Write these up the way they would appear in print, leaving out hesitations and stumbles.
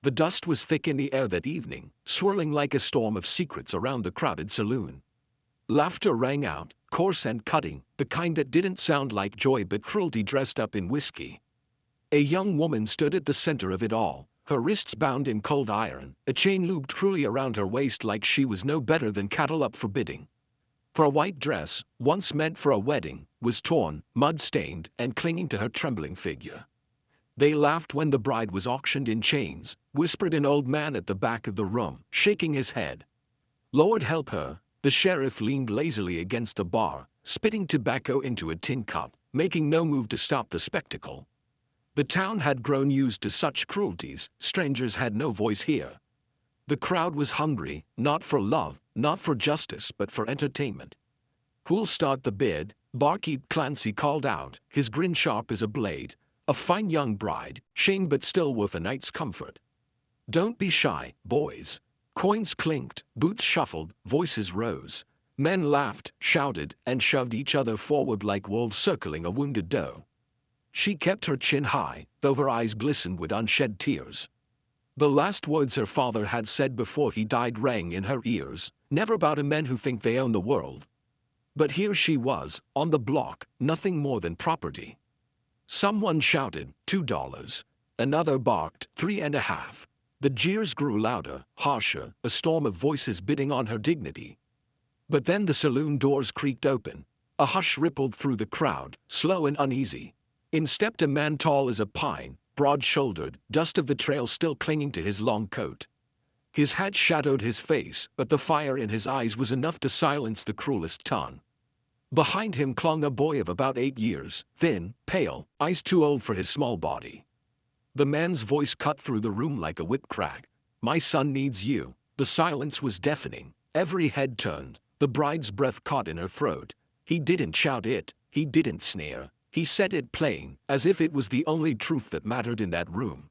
The dust was thick in the air that evening, swirling like a storm of secrets around the crowded saloon. Laughter rang out, coarse and cutting, the kind that didn't sound like joy but cruelty dressed up in whiskey. A young woman stood at the center of it all, her wrists bound in cold iron, a chain looped cruelly around her waist like she was no better than cattle up for bidding. Her white dress, once meant for a wedding, was torn, mud-stained, and clinging to her trembling figure. They laughed when the bride was auctioned in chains, whispered an old man at the back of the room, shaking his head. Lord help her. The sheriff leaned lazily against a bar, spitting tobacco into a tin cup, making no move to stop the spectacle. The town had grown used to such cruelties, strangers had no voice here. The crowd was hungry, not for love, not for justice, but for entertainment. "Who'll start the bid?" Barkeep Clancy called out, his grin sharp as a blade. A fine young bride, shamed but still worth a night's comfort. "Don't be shy, boys." Coins clinked, boots shuffled, voices rose. Men laughed, shouted, and shoved each other forward like wolves circling a wounded doe. She kept her chin high, though her eyes glistened with unshed tears. The last words her father had said before he died rang in her ears, never about men who think they own the world. But here she was, on the block, nothing more than property. Someone shouted, $2. Another barked, $3.50. The jeers grew louder, harsher, a storm of voices bidding on her dignity. But then the saloon doors creaked open. A hush rippled through the crowd, slow and uneasy. In stepped a man tall as a pine, broad-shouldered, dust of the trail still clinging to his long coat. His hat shadowed his face, but the fire in his eyes was enough to silence the cruelest tongue. Behind him clung a boy of about 8 years, thin, pale, eyes too old for his small body. The man's voice cut through the room like a whip crack. "My son needs you." The silence was deafening. Every head turned. The bride's breath caught in her throat. He didn't shout it. He didn't sneer. He said it plain, as if it was the only truth that mattered in that room.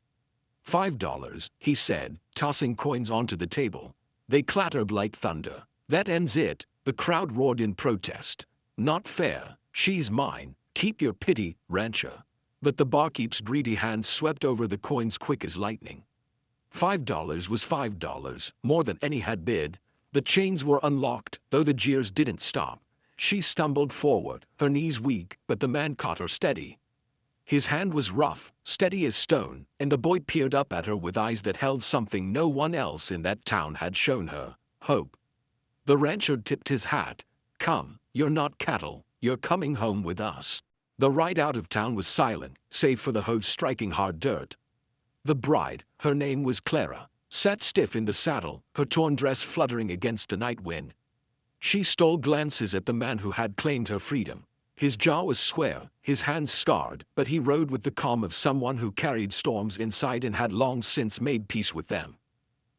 $5, he said, tossing coins onto the table. They clattered like thunder. "That ends it." The crowd roared in protest. "Not fair. She's mine. Keep your pity, rancher." But the barkeep's greedy hands swept over the coins quick as lightning. $5 was $5, more than any had bid. The chains were unlocked, though the jeers didn't stop. She stumbled forward, her knees weak, but the man caught her steady. His hand was rough, steady as stone, and the boy peered up at her with eyes that held something no one else in that town had shown her: hope. The rancher tipped his hat. "Come, you're not cattle, you're coming home with us." The ride out of town was silent, save for the hooves striking hard dirt. The bride, her name was Clara, sat stiff in the saddle, her torn dress fluttering against a night wind. She stole glances at the man who had claimed her freedom. His jaw was square, his hands scarred, but he rode with the calm of someone who carried storms inside and had long since made peace with them.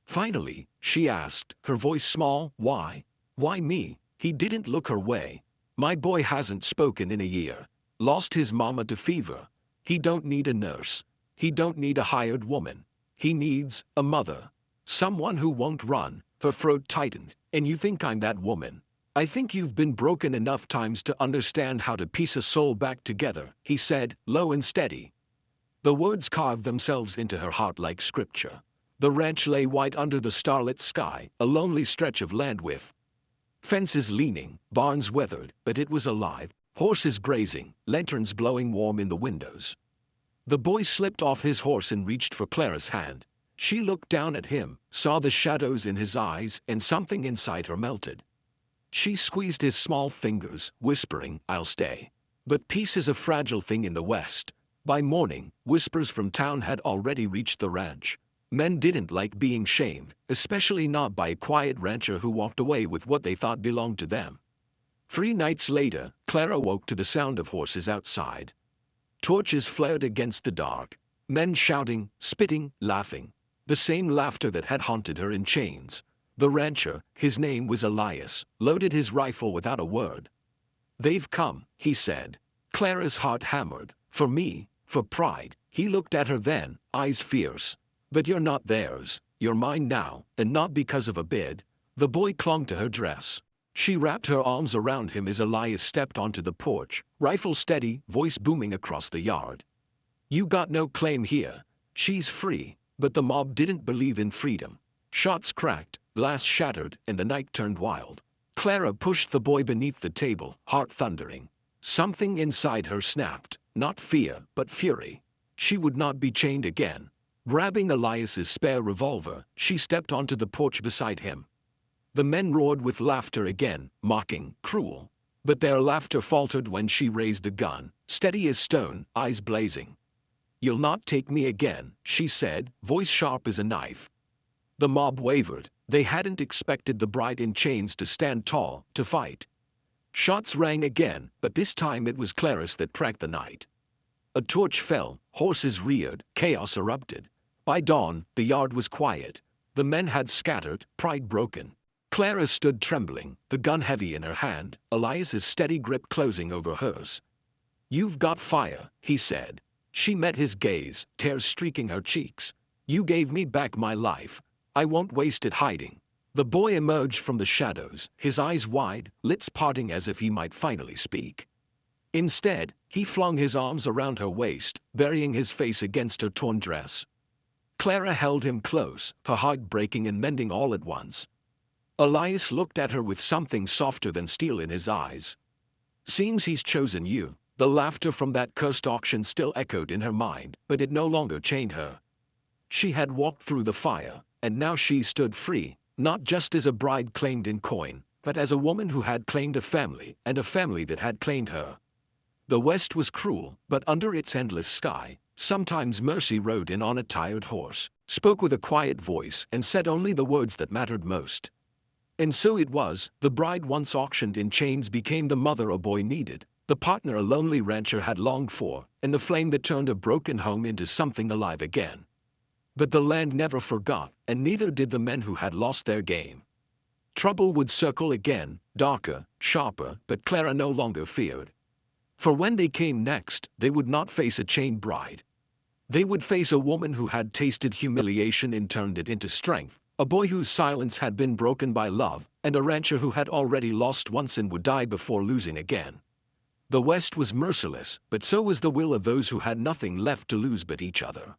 Finally, she asked, her voice small, "Why? Why me?" He didn't look her way. "My boy hasn't spoken in a year. Lost his mama to fever. He don't need a nurse. He don't need a hired woman. He needs a mother. Someone who won't run." Her throat tightened. "And you think I'm that woman? I think you've been broken enough times to understand how to piece a soul back together," he said, low and steady. The words carved themselves into her heart like scripture. The ranch lay white under the starlit sky, a lonely stretch of land with fences leaning, barns weathered, but it was alive. Horses grazing, lanterns blowing warm in the windows. The boy slipped off his horse and reached for Clara's hand. She looked down at him, saw the shadows in his eyes, and something inside her melted. She squeezed his small fingers, whispering, "I'll stay." But peace is a fragile thing in the West. By morning, whispers from town had already reached the ranch. Men didn't like being shamed, especially not by a quiet rancher who walked away with what they thought belonged to them. 3 nights later, Clara woke to the sound of horses outside. Torches flared against the dark. Men shouting, spitting, laughing. The same laughter that had haunted her in chains. The rancher, his name was Elias, loaded his rifle without a word. "They've come," he said. Clara's heart hammered. "For me, for pride." He looked at her then, eyes fierce. "But you're not theirs. You're mine now, and not because of a bid." The boy clung to her dress. She wrapped her arms around him as Elias stepped onto the porch, rifle steady, voice booming across the yard. "You got no claim here. She's free. But the mob didn't believe in freedom. Shots cracked, glass shattered, and the night turned wild. Clara pushed the boy beneath the table, heart thundering. Something inside her snapped, not fear, but fury. She would not be chained again. Grabbing Elias's spare revolver, she stepped onto the porch beside him. The men roared with laughter again, mocking, cruel. But their laughter faltered when she raised the gun, steady as stone, eyes blazing. "You'll not take me again," she said, voice sharp as a knife. The mob wavered. They hadn't expected the bride in chains to stand tall, to fight. Shots rang again, but this time it was Clara's that cracked the night. A torch fell, horses reared, chaos erupted. By dawn, the yard was quiet. The men had scattered, pride broken. Clara stood trembling, the gun heavy in her hand, Elias's steady grip closing over hers. "You've got fire," he said. She met his gaze, tears streaking her cheeks. "You gave me back my life. I won't waste it hiding." The boy emerged from the shadows, his eyes wide, lips parting as if he might finally speak. Instead, he flung his arms around her waist, burying his face against her torn dress. Clara held him close, her heart breaking and mending all at once. Elias looked at her with something softer than steel in his eyes. "Seems he's chosen you." The laughter from that cursed auction still echoed in her mind, but it no longer chained her. She had walked through the fire, and now she stood free, not just as a bride claimed in coin, but as a woman who had claimed a family, and a family that had claimed her. The West was cruel, but under its endless sky, sometimes mercy rode in on a tired horse, spoke with a quiet voice, and said only the words that mattered most. And so it was, the bride once auctioned in chains became the mother a boy needed, the partner a lonely rancher had longed for, and the flame that turned a broken home into something alive again. But the land never forgot, and neither did the men who had lost their game. Trouble would circle again, darker, sharper, but Clara no longer feared. For when they came next, they would not face a chained bride. They would face a woman who had tasted humiliation and turned it into strength, a boy whose silence had been broken by love, and a rancher who had already lost once and would die before losing again. The West was merciless, but so was the will of those who had nothing left to lose but each other.